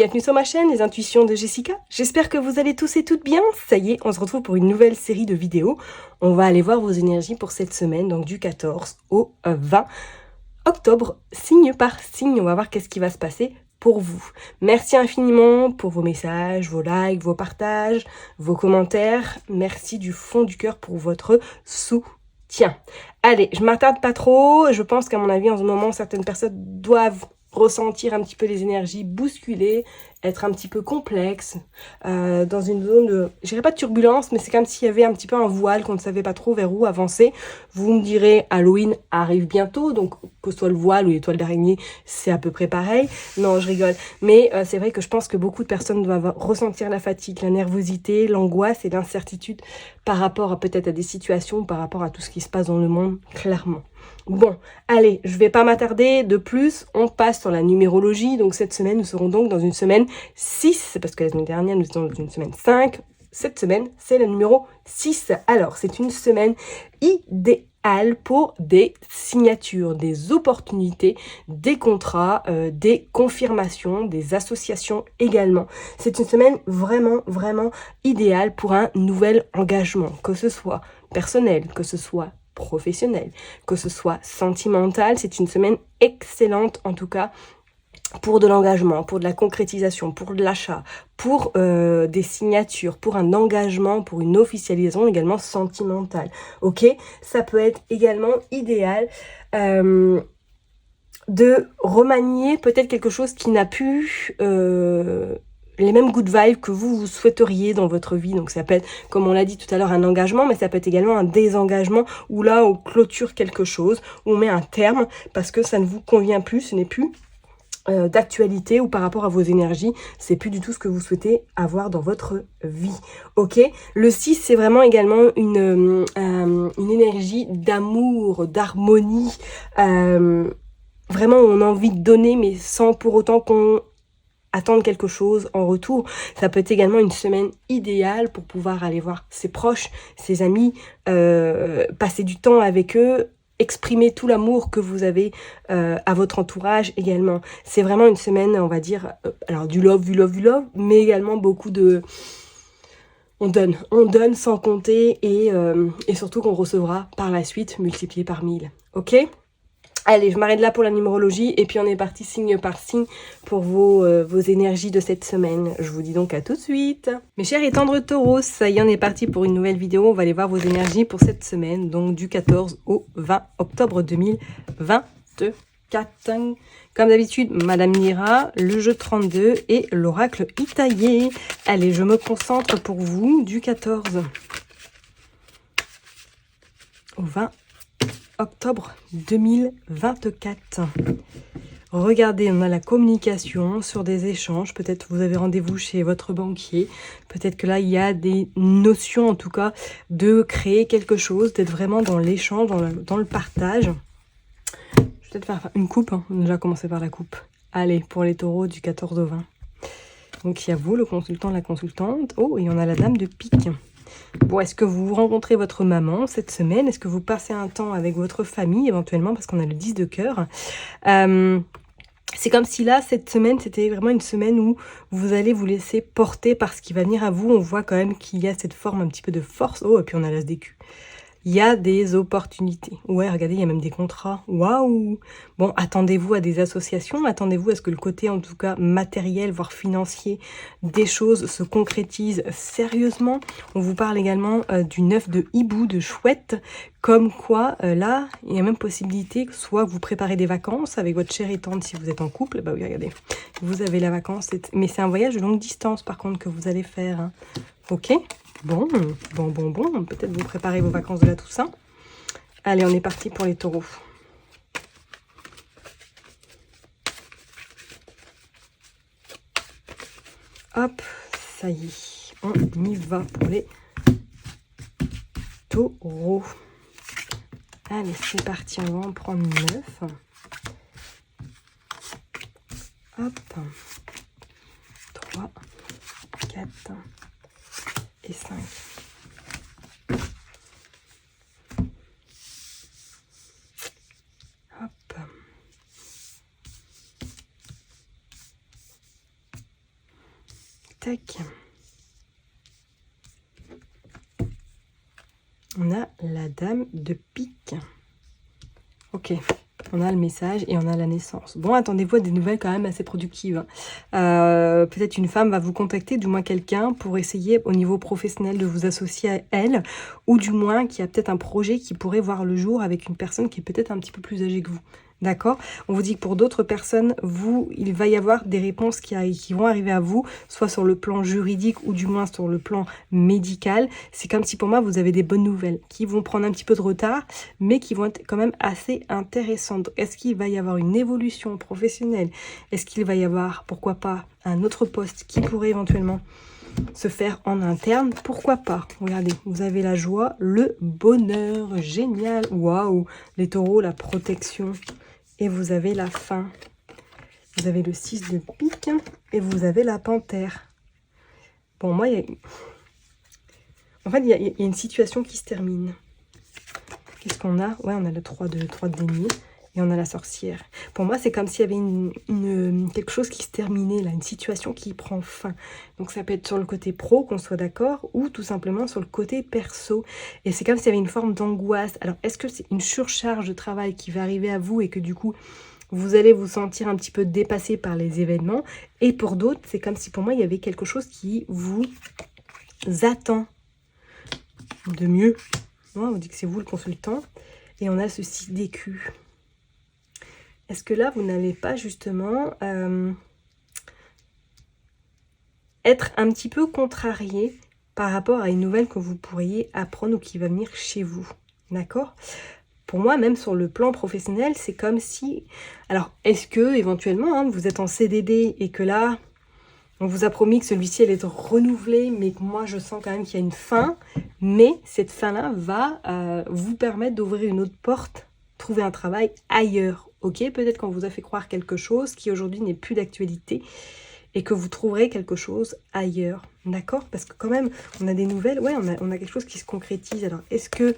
bienvenue sur ma chaîne, les intuitions de Jessica. J'espère que vous allez tous et toutes bien. Ça y est, on se retrouve pour une nouvelle série de vidéos. On va aller voir vos énergies pour cette semaine, donc du 14 au 20 octobre, signe par signe. On va voir qu'est-ce qui va se passer pour vous. Merci infiniment pour vos messages, vos likes, vos partages, vos commentaires. Merci du fond du cœur pour votre soutien. Allez, je m'attarde pas trop. Je pense qu'à mon avis, en ce moment, certaines personnes doivent ressentir un petit peu les énergies bousculées, être un petit peu complexe, dans une zone de, je dirais pas de turbulence, mais c'est comme s'il y avait un petit peu un voile qu'on ne savait pas trop vers où avancer. Vous me direz, Halloween arrive bientôt, donc que ce soit le voile ou l'étoile d'araignée, c'est à peu près pareil. Non, je rigole. Mais c'est vrai que je pense que beaucoup de personnes doivent ressentir la fatigue, la nervosité, l'angoisse et l'incertitude par rapport peut-être à des situations, par rapport à tout ce qui se passe dans le monde, clairement. Bon, allez, je vais pas m'attarder de plus, on passe sur la numérologie. Donc cette semaine, nous serons donc dans une semaine 6, parce que la semaine dernière, nous étions dans une semaine 5. Cette semaine, c'est le numéro 6. Alors, c'est une semaine idéale pour des signatures, des opportunités, des contrats, des confirmations, des associations également. C'est une semaine vraiment, vraiment idéale pour un nouvel engagement, que ce soit personnel, que ce soit professionnel, que ce soit sentimental. C'est une semaine excellente en tout cas pour de l'engagement, pour de la concrétisation, pour de l'achat, pour des signatures, pour un engagement, pour une officialisation également sentimentale. Ok, ça peut être également idéal de remanier peut-être quelque chose qui n'a pu les mêmes good vibes que vous souhaiteriez dans votre vie. Donc ça peut être, comme on l'a dit tout à l'heure, un engagement, mais ça peut être également un désengagement où là on clôture quelque chose, où on met un terme parce que ça ne vous convient plus, ce n'est plus d'actualité ou par rapport à vos énergies, c'est plus du tout ce que vous souhaitez avoir dans votre vie. Ok, le 6 c'est vraiment également une énergie d'amour, d'harmonie, vraiment on a envie de donner mais sans pour autant qu'on attendre quelque chose en retour. Ça peut être également une semaine idéale pour pouvoir aller voir ses proches, ses amis, passer du temps avec eux, exprimer tout l'amour que vous avez à votre entourage également. C'est vraiment une semaine, on va dire, alors du love, mais également beaucoup de... On donne sans compter et surtout qu'on recevra par la suite multiplié par 1000. Ok ? Allez, je m'arrête là pour la numérologie et puis on est parti signe par signe pour vos énergies de cette semaine. Je vous dis donc à tout de suite. Mes chers et tendres taureaux, ça y est, on est parti pour une nouvelle vidéo. On va aller voir vos énergies pour cette semaine, donc du 14 au 20 octobre 2024. Comme d'habitude, Madame Nira, le jeu 32 et l'oracle Itaillé. Allez, je me concentre pour vous du 14 au 20 octobre 2024. Regardez, on a la communication sur des échanges. Peut-être vous avez rendez-vous chez votre banquier. Peut-être que là, il y a des notions, en tout cas, de créer quelque chose, d'être vraiment dans l'échange, dans le partage. Je vais peut-être faire une coupe. Hein. On a déjà commencé par la coupe. Allez, pour les taureaux du 14 au 20. Donc, il y a vous, le consultant, la consultante. Oh, et on a la dame de pique. Bon, est-ce que vous rencontrez votre maman cette semaine? Est-ce que vous passez un temps avec votre famille éventuellement? Parce qu'on a le 10 de cœur. C'est comme si là, cette semaine, c'était vraiment une semaine où vous allez vous laisser porter par ce qui va venir à vous. On voit quand même qu'il y a cette forme un petit peu de force. Oh, et puis on a l'as des culs. Il y a des opportunités. Ouais, regardez, il y a même des contrats. Waouh! Bon, attendez-vous à des associations. Attendez-vous à ce que le côté, en tout cas, matériel, voire financier, des choses se concrétisent sérieusement. On vous parle également du 9 de hibou, de chouette. Comme quoi, là, il y a même possibilité que soit vous préparez des vacances avec votre chère et tante si vous êtes en couple. Bah oui, regardez, vous avez la vacance. Mais c'est un voyage de longue distance, par contre, que vous allez faire. Hein. Ok? Bon. Peut-être vous préparez vos vacances de la Toussaint. Allez, on est parti pour les taureaux. Hop, ça y est. On y va pour les taureaux. Allez, c'est parti. On va en prendre 9. Hop. 3, 4 et 5. Hop. tac. On a la dame de pique. Ok, on a le message et on a la naissance. Bon, attendez-vous à des nouvelles quand même assez productives. Peut-être une femme va vous contacter, du moins quelqu'un, pour essayer au niveau professionnel de vous associer à elle, ou du moins qui a peut-être un projet qui pourrait voir le jour avec une personne qui est peut-être un petit peu plus âgée que vous. D'accord? On vous dit que pour d'autres personnes, il va y avoir des réponses qui vont arriver à vous, soit sur le plan juridique ou du moins sur le plan médical. C'est comme si pour moi, vous avez des bonnes nouvelles qui vont prendre un petit peu de retard, mais qui vont être quand même assez intéressantes. Est-ce qu'il va y avoir une évolution professionnelle? Est-ce qu'il va y avoir, pourquoi pas, un autre poste qui pourrait éventuellement se faire en interne? Pourquoi pas? Regardez, vous avez la joie, le bonheur, génial, waouh, les taureaux, la protection, et vous avez la fin. Vous avez le 6 de pique et vous avez la panthère. Bon, moi, en fait, il y a une situation qui se termine. Qu'est-ce qu'on a? Ouais, on a le 3 de denier. Et on a la sorcière. Pour moi, c'est comme s'il y avait quelque chose qui se terminait, là, une situation qui prend fin. Donc, ça peut être sur le côté pro, qu'on soit d'accord, ou tout simplement sur le côté perso. Et c'est comme s'il y avait une forme d'angoisse. Alors, est-ce que c'est une surcharge de travail qui va arriver à vous et que du coup, vous allez vous sentir un petit peu dépassé par les événements? Et pour d'autres, c'est comme si pour moi, il y avait quelque chose qui vous attend de mieux. Moi, on vous dit que c'est vous le consultant. Et on a ce 6 d'écus. Est-ce que là, vous n'allez pas justement être un petit peu contrarié par rapport à une nouvelle que vous pourriez apprendre ou qui va venir chez vous? D'accord? Pour moi, même sur le plan professionnel, c'est comme si... Alors, est-ce que éventuellement, vous êtes en CDD et que là, on vous a promis que celui-ci allait être renouvelé, mais que moi, je sens quand même qu'il y a une fin. Mais cette fin-là va vous permettre d'ouvrir une autre porte, trouver un travail ailleurs. Ok, peut-être qu'on vous a fait croire quelque chose qui aujourd'hui n'est plus d'actualité et que vous trouverez quelque chose ailleurs. D'accord? Parce que quand même, on a des nouvelles. Ouais, on a quelque chose qui se concrétise. Alors, est-ce que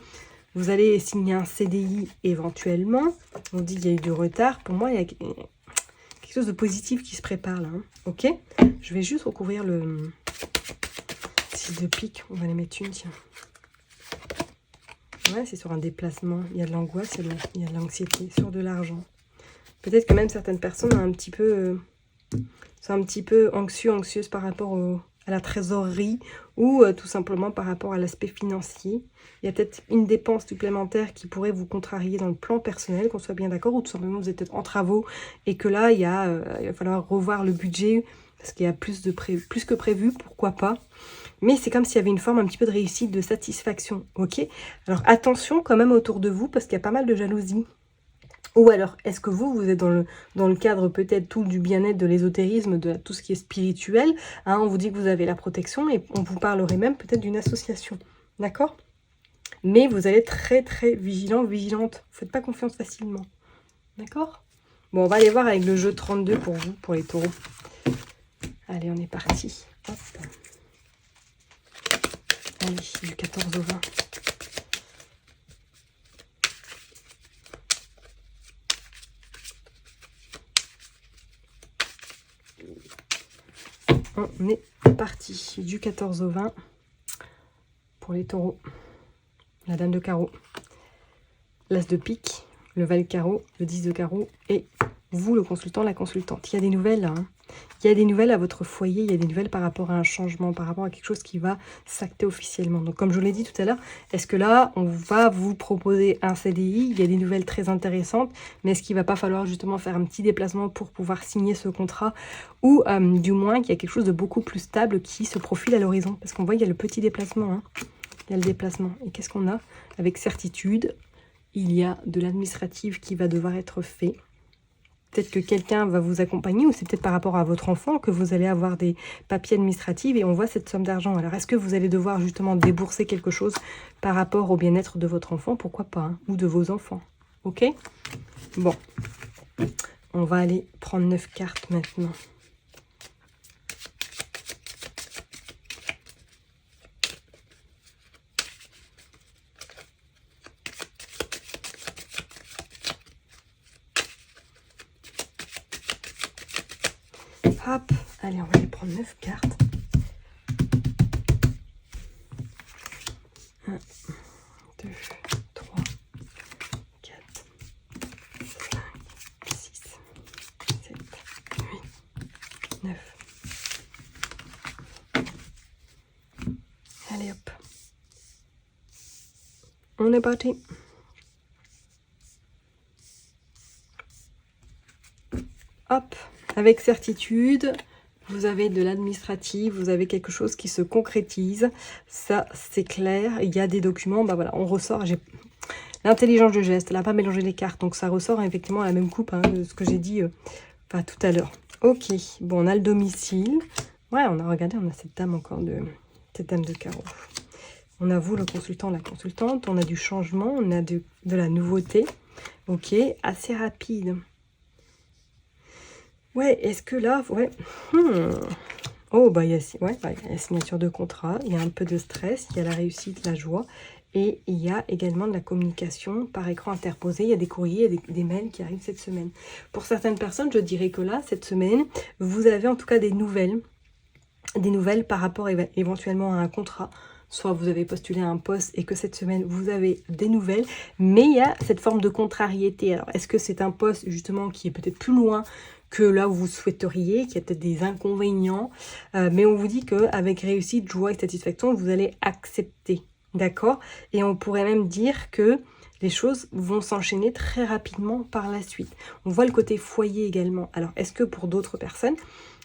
vous allez signer un CDI éventuellement? On dit qu'il y a eu du retard. Pour moi, il y a quelque chose de positif qui se prépare là. Ok? Je vais juste recouvrir le 6 de pique. On va les mettre une, tiens. Ouais, c'est sur un déplacement. Il y a de l'angoisse, il y a de l'anxiété, sur de l'argent. Peut-être que même certaines personnes sont un petit peu anxieuses par rapport à la trésorerie ou tout simplement par rapport à l'aspect financier. Il y a peut-être une dépense supplémentaire qui pourrait vous contrarier dans le plan personnel, qu'on soit bien d'accord, ou tout simplement vous êtes peut-être en travaux et que là, il va falloir revoir le budget parce qu'il y a plus que prévu, pourquoi pas. Mais c'est comme s'il y avait une forme un petit peu de réussite, de satisfaction, ok? Alors attention quand même autour de vous parce qu'il y a pas mal de jalousie. Ou alors, est-ce que vous êtes dans le cadre peut-être tout du bien-être, de l'ésotérisme, de tout ce qui est spirituel, on vous dit que vous avez la protection et on vous parlerait même peut-être d'une association, d'accord? Mais vous allez être très très vigilant, vigilante. Ne faites pas confiance facilement, d'accord? Bon, on va aller voir avec le jeu 32 pour vous, pour les taureaux. Allez, on est parti. Hop. Allez, du 14 au 20. On est parti du 14 au 20 pour les taureaux. La dame de carreau, l'as de pique, le val carreau, le 10 de carreau et vous, le consultant, la consultante. Il y a des nouvelles là. Il y a des nouvelles à votre foyer, il y a des nouvelles par rapport à un changement, par rapport à quelque chose qui va s'acter officiellement. Donc comme je vous l'ai dit tout à l'heure, est-ce que là, on va vous proposer un CDI? Il y a des nouvelles très intéressantes, mais est-ce qu'il ne va pas falloir justement faire un petit déplacement pour pouvoir signer ce contrat? Ou du moins qu'il y a quelque chose de beaucoup plus stable qui se profile à l'horizon? Parce qu'on voit qu'il y a le petit déplacement, il y a le déplacement. Et qu'est-ce qu'on a? Avec certitude, il y a de l'administratif qui va devoir être fait. Peut-être que quelqu'un va vous accompagner ou c'est peut-être par rapport à votre enfant que vous allez avoir des papiers administratifs et on voit cette somme d'argent. Alors, est-ce que vous allez devoir justement débourser quelque chose par rapport au bien-être de votre enfant? Pourquoi pas, ou de vos enfants. Ok? Bon. On va aller prendre 9 cartes maintenant. Hop, allez, on va aller prendre 9 cartes. 1, 2, 3, 4, 5, 6, 7, 8, 9. Allez hop. On est parti. Hop, avec certitude, vous avez de l'administratif, vous avez quelque chose qui se concrétise. Ça, c'est clair. Il y a des documents, bah voilà, on ressort. J'ai l'intelligence de geste, elle n'a pas mélangé les cartes. Donc ça ressort effectivement à la même coupe de ce que j'ai dit tout à l'heure. Ok, bon, on a le domicile. Ouais, on a regardé, on a cette dame encore cette dame de carreau. On a vous, le consultant, la consultante. On a du changement, on a de la nouveauté. Ok, assez rapide. Ouais, est-ce que là... Ouais. Oh, bah, il y a signature de contrat, il y a un peu de stress, il y a la réussite, la joie. Et il y a également de la communication par écran interposé. Il y a des courriers, des mails qui arrivent cette semaine. Pour certaines personnes, je dirais que là, cette semaine, vous avez en tout cas des nouvelles par rapport éventuellement à un contrat. Soit vous avez postulé à un poste et que cette semaine, vous avez des nouvelles. Mais il y a cette forme de contrariété. Alors, est-ce que c'est un poste justement qui est peut-être plus loin que là où vous souhaiteriez, qu'il y a peut-être des inconvénients. Mais on vous dit qu'avec réussite, joie et satisfaction, vous allez accepter. D'accord? Et on pourrait même dire que les choses vont s'enchaîner très rapidement par la suite. On voit le côté foyer également. Alors, est-ce que pour d'autres personnes,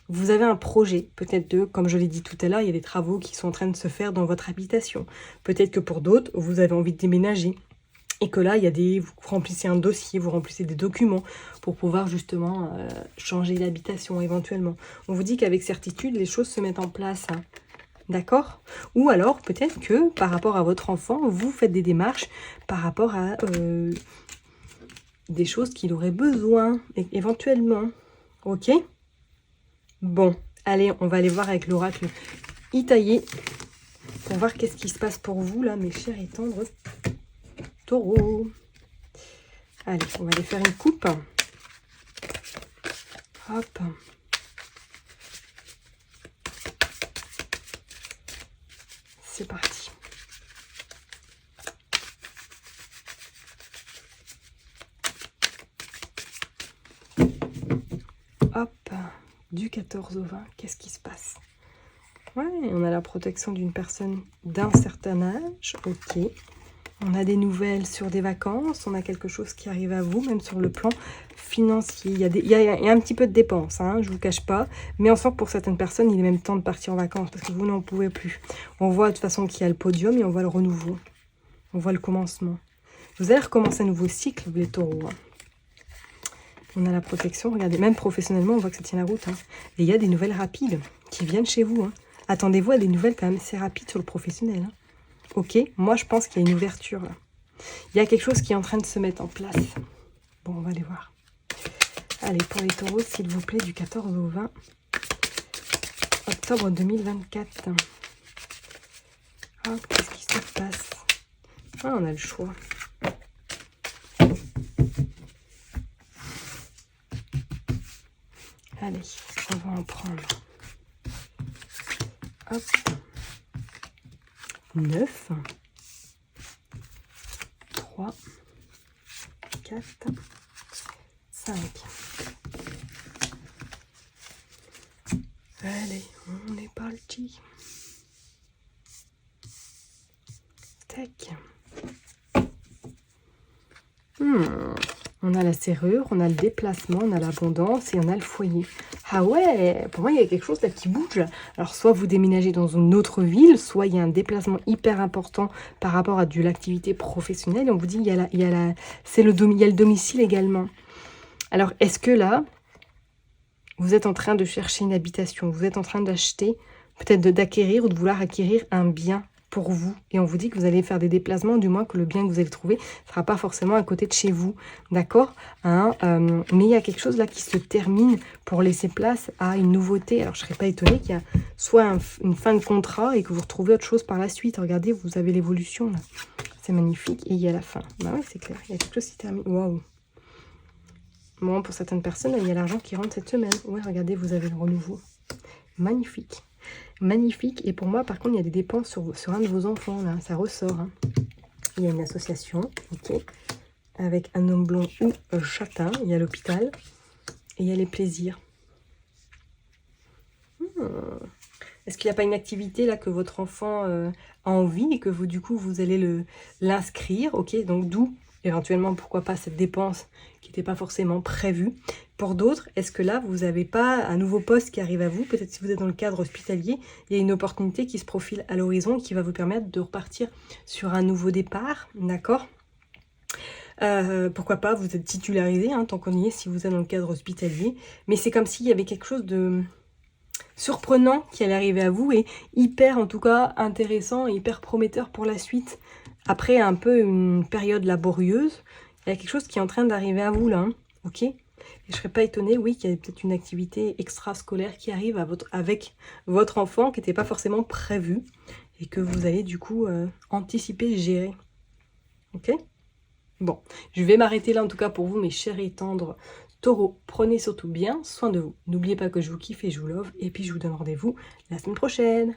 vous avez un projet, peut-être comme je l'ai dit tout à l'heure, il y a des travaux qui sont en train de se faire dans votre habitation. Peut-être que pour d'autres, vous avez envie de déménager. Et que là, vous remplissez un dossier, vous remplissez des documents pour pouvoir justement changer l'habitation éventuellement. On vous dit qu'avec certitude, les choses se mettent en place. Hein. D'accord? Ou alors, peut-être que par rapport à votre enfant, vous faites des démarches par rapport à des choses qu'il aurait besoin, éventuellement. Ok? Bon, allez, on va aller voir avec l'oracle Itaillé pour voir qu'est-ce qui se passe pour vous, là, mes chers et tendres taureaux. Allez, on va aller faire une coupe. Hop. C'est parti. Hop. Du 14 au 20, qu'est-ce qui se passe? Ouais, on a la protection d'une personne d'un certain âge. Ok. On a des nouvelles sur des vacances. On a quelque chose qui arrive à vous, même sur le plan financier. Il y a un petit peu de dépenses, hein, je ne vous cache pas. Mais on sent que pour certaines personnes, il est même temps de partir en vacances parce que vous n'en pouvez plus. On voit de toute façon qu'il y a le podium et on voit le renouveau. On voit le commencement. Vous allez recommencer un nouveau cycle, les taureaux. Hein. On a la protection. Regardez, même professionnellement, on voit que ça tient la route. Hein. Et il y a des nouvelles rapides qui viennent chez vous. Hein. Attendez-vous à des nouvelles quand même assez rapides sur le professionnel. Hein. Ok, moi je pense qu'il y a une ouverture là. Il y a quelque chose qui est en train de se mettre en place. Bon, on va aller voir. Allez, pour les taureaux, s'il vous plaît, du 14 au 20 octobre 2024. Ah, qu'est-ce qui se passe? Ah, on a le choix. Allez, on va en prendre. Hop. 9, 3, 4, 5. Allez, on est parti. Tac. On a la serrure, on a le déplacement, on a l'abondance et on a le foyer. Ah ouais, pour moi, il y a quelque chose là qui bouge. Alors, soit vous déménagez dans une autre ville, soit il y a un déplacement hyper important par rapport à de l'activité professionnelle. Et on vous dit, il y a le domicile également. Alors, est-ce que là, vous êtes en train de chercher une habitation, vous êtes en train d'acheter, peut-être d'acquérir ou de vouloir acquérir un bien pour vous, et on vous dit que vous allez faire des déplacements, du moins que le bien que vous allez trouver ne sera pas forcément à côté de chez vous, d'accord, hein, mais il y a quelque chose là qui se termine pour laisser place à une nouveauté. Alors je ne serais pas étonnée qu'il y a soit une fin de contrat et que vous retrouvez autre chose par la suite. Regardez, vous avez l'évolution là, c'est magnifique, et il y a la fin. Bah oui, c'est clair, il y a quelque chose qui se termine. Waouh. Bon, pour certaines personnes, il y a l'argent qui rentre cette semaine. Ouais, regardez, vous avez le renouveau. Magnifique. Magnifique. Et pour moi, par contre, il y a des dépenses sur un de vos enfants, là. Ça ressort. Hein. Il y a une association, ok, avec un homme blond ou châtain. Il y a l'hôpital. Et il y a les plaisirs. Est-ce qu'il n'y a pas une activité là que votre enfant a envie et que vous, du coup, vous allez l'inscrire, ok? Donc, d'où, éventuellement, pourquoi pas cette dépense qui n'était pas forcément prévue. Pour d'autres, est-ce que là, vous n'avez pas un nouveau poste qui arrive à vous? Peut-être si vous êtes dans le cadre hospitalier, il y a une opportunité qui se profile à l'horizon qui va vous permettre de repartir sur un nouveau départ, d'accord? Pourquoi pas, vous êtes titularisé, hein, tant qu'on y est, si vous êtes dans le cadre hospitalier. Mais c'est comme s'il y avait quelque chose de surprenant qui allait arriver à vous et hyper, en tout cas, intéressant et hyper prometteur pour la suite. Après un peu une période laborieuse, il y a quelque chose qui est en train d'arriver à vous, là, hein, ok? Et je serais pas étonnée, oui, qu'il y ait peut-être une activité extrascolaire qui arrive avec votre enfant qui n'était pas forcément prévue et que vous allez, du coup, anticiper, gérer. Ok? Bon, je vais m'arrêter là en tout cas pour vous, mes chers et tendres taureaux. Prenez surtout bien soin de vous. N'oubliez pas que je vous kiffe et je vous love. Et puis je vous donne rendez-vous la semaine prochaine.